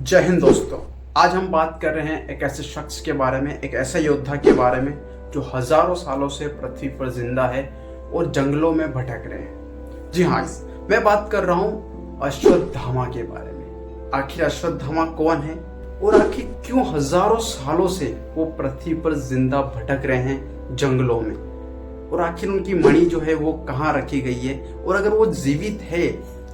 जय हिंद दोस्तों। आज हम बात कर रहे हैं एक ऐसे शख्स के बारे में, एक ऐसे योद्धा के बारे में जो हजारों सालों से पृथ्वी पर जिंदा है और जंगलों में भटक रहे हैं। जी हाँ, मैं बात कर रहा हूँ अश्वत्थामा के बारे में। आखिर अश्वत्थामा कौन है और आखिर क्यों हजारों सालों से वो पृथ्वी पर जिंदा भटक रहे हैं जंगलों में, और आखिर उनकी मणि जो है वो कहाँ रखी गई है, और अगर वो जीवित है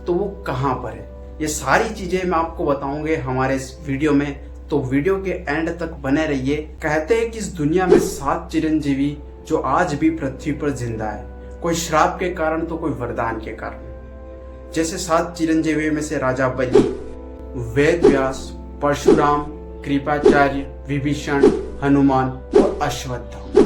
तो वो कहाँ पर है। ये सारी चीजें मैं आपको बताऊंगे हमारे इस वीडियो में, तो वीडियो के एंड तक बने रहिए। कहते हैं कि इस दुनिया में 7 चिरंजीवी जो आज भी पृथ्वी पर जिंदा है, कोई श्राप के कारण तो कोई वरदान के कारण। जैसे 7 चिरंजीवी में से राजा बलि, वेद व्यास, परशुराम, कृपाचार्य, विभीषण, हनुमान और अश्वत्थामा।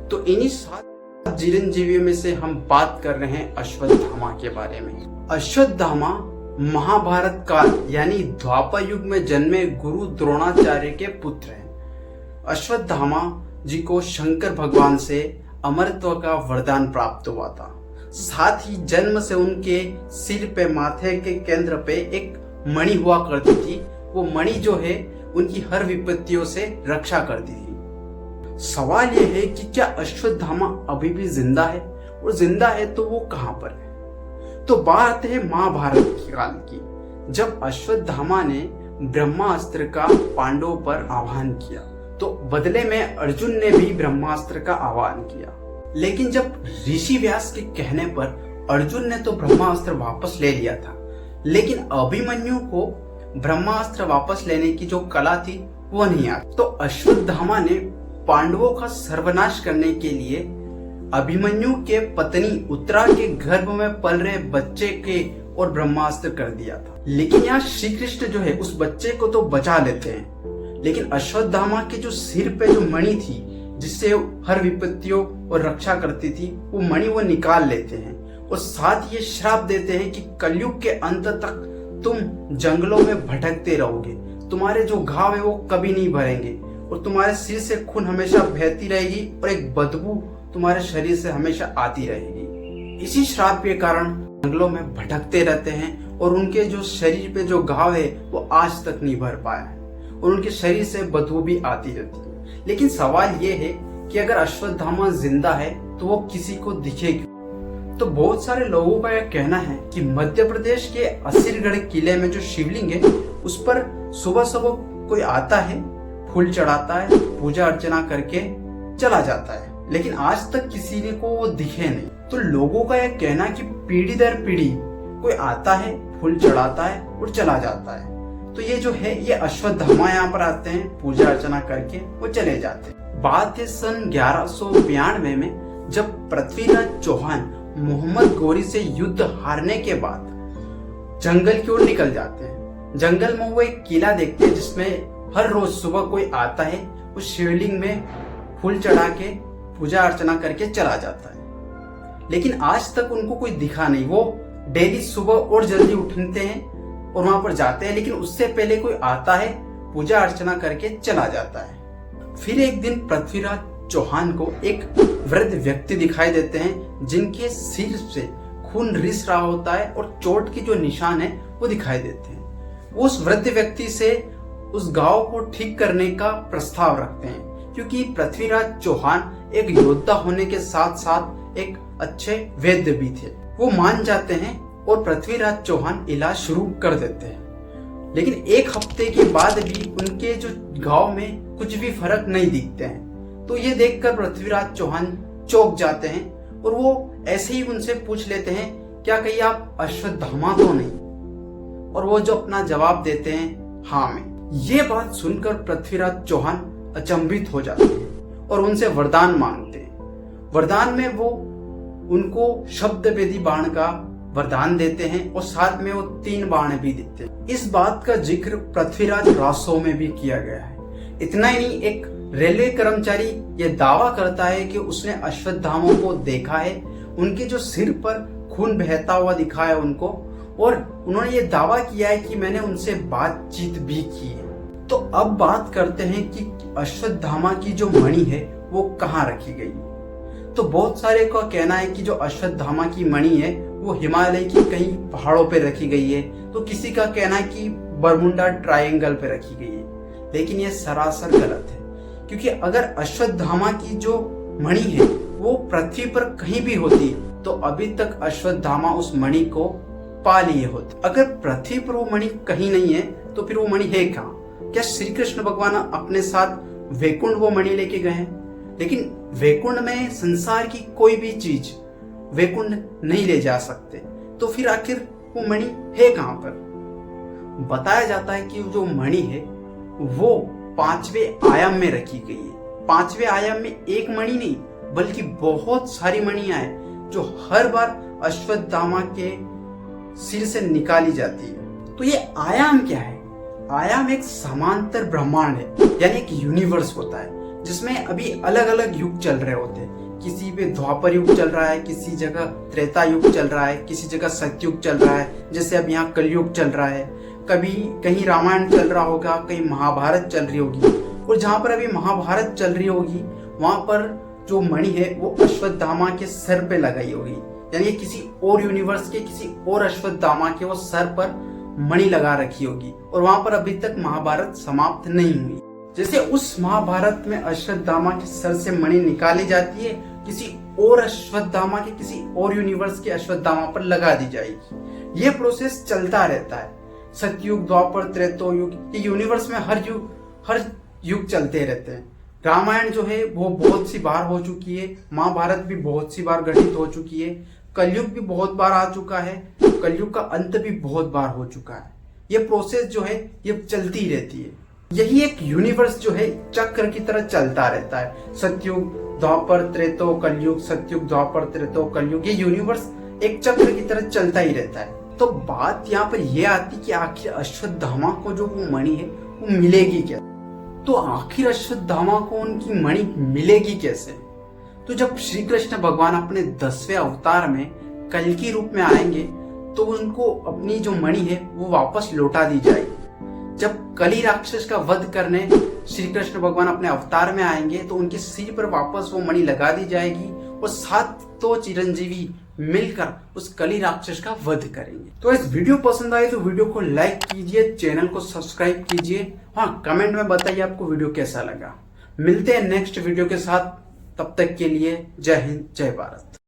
तो इन्हीं 7 चिरंजीवियों में से हम बात कर रहे हैं अश्वत्थामा के बारे में। अश्वत्थामा महाभारत काल यानी द्वापर युग में जन्मे गुरु द्रोणाचार्य के पुत्र हैं। अश्वत्थामा जी को शंकर भगवान से अमरत्व का वरदान प्राप्त हुआ था। साथ ही जन्म से उनके सिर पे, माथे के केंद्र पे एक मणि हुआ करती थी। वो मणि जो है उनकी हर विपत्तियों से रक्षा करती थी। सवाल यह है कि क्या अश्वत्थामा अभी भी जिंदा है, और जिंदा है तो वो कहां पर है। तो बात है महाभारत की काल की, जब अश्वत्थामा ने ब्रह्मास्त्र का पांडवों पर आह्वान किया, तो बदले में अर्जुन ने भी ब्रह्मास्त्र का आह्वान किया। लेकिन जब ऋषि व्यास के कहने पर अर्जुन ने तो ब्रह्मास्त्र वापस ले लिया था, लेकिन अभिमन्यु को ब्रह्मास्त्र वापस लेने की जो कला थी वो नहीं आती। तो अश्वत्थामा ने पांडवों का सर्वनाश करने के लिए अभिमन्यु के पत्नी उत्तरा के गर्भ में पल रहे बच्चे के और ब्रह्मास्त्र कर दिया था। लेकिन यहाँ श्री कृष्ण जो है उस बच्चे को तो बचा लेते हैं, लेकिन अश्वत्थामा के जो सिर पे जो मणि थी जिससे हर विपत्तियों और रक्षा करती थी, वो मणि वो निकाल लेते हैं, और साथ ये श्राप देते हैं कि कलयुग के अंत तक तुम जंगलों में भटकते रहोगे, तुम्हारे जो घाव है वो कभी नहीं भरेंगे, और तुम्हारे सिर से खून हमेशा बहती रहेगी, और एक बदबू तुम्हारे शरीर से हमेशा आती रहेगी। इसी श्राप के कारण जंगलों में भटकते रहते हैं, और उनके जो शरीर पे जो घाव है वो आज तक नहीं भर पाया है, और उनके शरीर से बदबू भी आती रहती है। लेकिन सवाल ये है कि अगर अश्वत्थामा जिंदा है तो वो किसी को दिखे क्यों। तो बहुत सारे लोगों का यह कहना है कि मध्य प्रदेश के असीरगढ़ किले में जो शिवलिंग है उस पर सुबह सुबह कोई आता है, फूल चढ़ाता है, पूजा अर्चना करके चला जाता है, लेकिन आज तक किसी ने को वो दिखे नहीं। तो लोगों का यह कहना कि पीढ़ी दर पीढ़ी कोई आता है, फूल चढ़ाता है और चला जाता है। तो ये जो है ये अश्वत्थामा यहाँ पर आते हैं, पूजा अर्चना करके वो चले जाते हैं। बात है सन 1192 में, जब पृथ्वीराज चौहान मोहम्मद गोरी से युद्ध हारने के बाद जंगल की ओर निकल जाते हैं। जंगल में वो एक किला देखते हैं जिसमें हर रोज सुबह कोई आता है, उस शिवलिंग में फूल चढ़ा के पूजा अर्चना करके चला जाता है। लेकिन आज तक उनको कोई दिखा नहीं। वो डेली सुबह और जल्दी उठते हैं और वहां पर जाते हैं, लेकिन उससे पहले कोई आता है, पूजा अर्चना करके चला जाता है। फिर एक दिन पृथ्वीराज चौहान को एक वृद्ध व्यक्ति दिखाई देते हैं जिनके सिर से खून रिस रहा होता है, और चोट के जो निशान है वो दिखाई देते हैं। वो उस वृद्ध व्यक्ति से उस गांव को ठीक करने का प्रस्ताव रखते हैं, क्योंकि पृथ्वीराज चौहान एक योद्धा होने के साथ साथ एक अच्छे वैद्य भी थे। वो मान जाते हैं और पृथ्वीराज चौहान इलाज शुरू कर देते हैं। लेकिन एक हफ्ते के बाद भी उनके जो गांव में कुछ भी फर्क नहीं दिखते हैं। तो ये देखकर पृथ्वीराज चौहान चौंक जाते हैं, और वो ऐसे ही उनसे पूछ लेते हैं, क्या कहीं आप अश्वत्थामा तो नहीं। और वो जो अपना जवाब देते हैं, हाँ मैं। ये बात सुनकर पृथ्वीराज चौहान अचंभित हो जाते हैं और उनसे वरदान मांगते हैं। वरदान में वो उनको शब्द वेदी बाण का वरदान देते हैं, और साथ में वो 3 बाण भी देते हैं। इस बात का जिक्र पृथ्वीराज रासो में भी किया गया है। इतना ही नहीं, एक रेलवे कर्मचारी ये दावा करता है कि उसने अश्वत्थामा को देखा है, उनके जो सिर पर खून बहता हुआ दिखा है उनको, और उन्होंने ये दावा किया है कि मैंने उनसे बातचीत भी की है। तो अब बात करते हैं कि अश्वत्थामा की जो मणि है वो कहाँ रखी गई। तो बहुत सारे का कहना है कि जो अश्वत्थामा की मणि है वो हिमालय की कहीं पहाड़ों पे रखी गई है, तो किसी का कहना है कि बरमुंडा ट्रायंगल पे रखी गई है। लेकिन ये सरासर गलत है, क्योंकि अगर अश्वत्थामा की जो मणि है वो पृथ्वी पर कहीं भी होती तो अभी तक अश्वत्थामा उस मणि को पा लिए होते। अगर पृथ्वी पर वो मणि कहीं नहीं है तो फिर वो मणि है कहाँ? क्या श्री कृष्ण भगवान अपने साथ वैकुंठ वो मणि लेके गए हैं? लेकिन वैकुंठ में संसार की कोई भी चीज वैकुंठ नहीं ले जा सकते, तो फिर आखिर वो मणि है कहाँ पर? बताया जाता है कि जो मणि है वो 5वें आयाम में रखी गई है। 5वें आयाम में एक मणि नहीं बल्कि बहुत सारी मणियां हैं जो हर बार अश्वत्थामा के सिर से निकाली जाती है। तो ये आयाम क्या है? आयाम एक समांतर ब्रह्मांड है, यानी एक यूनिवर्स होता है जिसमें अभी अलग अलग युग चल रहे होते हैं। किसी पे द्वापर युग चल रहा है, किसी जगह त्रेता युग चल रहा है, किसी जगह सतयुग चल रहा है, जैसे अब यहाँ कलयुग चल रहा है। कभी कहीं रामायण चल रहा होगा, कहीं महाभारत चल रही होगी, और जहाँ पर अभी महाभारत चल रही होगी वहां पर जो मणि है वो अश्वत्थामा के सर पे लगाई होगी, यानी किसी और यूनिवर्स के किसी और अश्वत्थामा के वो सर पर मणि लगा रखी होगी, और वहां पर अभी तक महाभारत समाप्त नहीं हुई। जैसे उस महाभारत में अश्वत्थामा के सर से मणि निकाली जाती है, किसी और अश्वत्थामा के किसी और यूनिवर्स के अश्वत्थामा पर लगा दी जाएगी। ये प्रोसेस चलता रहता है। सतयुग, द्वापर, त्रेतो युग, ये यूनिवर्स में हर युग चलते रहते हैं। रामायण जो है वो बहुत सी बार हो चुकी है, महाभारत भी बहुत सी बार घटित हो चुकी है, कलयुग भी बहुत बार आ चुका है, कलयुग का अंत भी बहुत बार हो चुका है। ये प्रोसेस जो है ये चलती रहती है। यही एक यूनिवर्स जो है चक्र की तरह चलता रहता है। सतयुग, द्वापर, त्रेतो, कलयुग, सतयुग, द्वापर, त्रेतो, कलयुग, ये यूनिवर्स एक चक्र की तरह चलता ही रहता है। तो बात यहाँ पर यह आती कि आखिर अश्वत्थामा को जो वो मणि है वो मिलेगी क्या? तो आखिर अश्वत्थामा को उनकी मणि मिलेगी कैसे? तो जब श्री कृष्ण भगवान अपने 10वें अवतार में कल्कि रूप में आएंगे तो उनको अपनी जो मणि है वो वापस लौटा दी जाएगी। जब कली राक्षस का वध करने श्री कृष्ण भगवान अपने अवतार में आएंगे तो उनके सिर पर वापस वो मणि लगा दी जाएगी और 7 चिरंजीवी मिलकर उस कली राक्षस का वध करेंगे। तो इस वीडियो पसंद आए तो वीडियो को लाइक कीजिए, चैनल को सब्सक्राइब कीजिए। हाँ, कमेंट में बताइए आपको वीडियो कैसा लगा। मिलते हैं नेक्स्ट वीडियो के साथ, तब तक के लिए जय हिंद, जय भारत।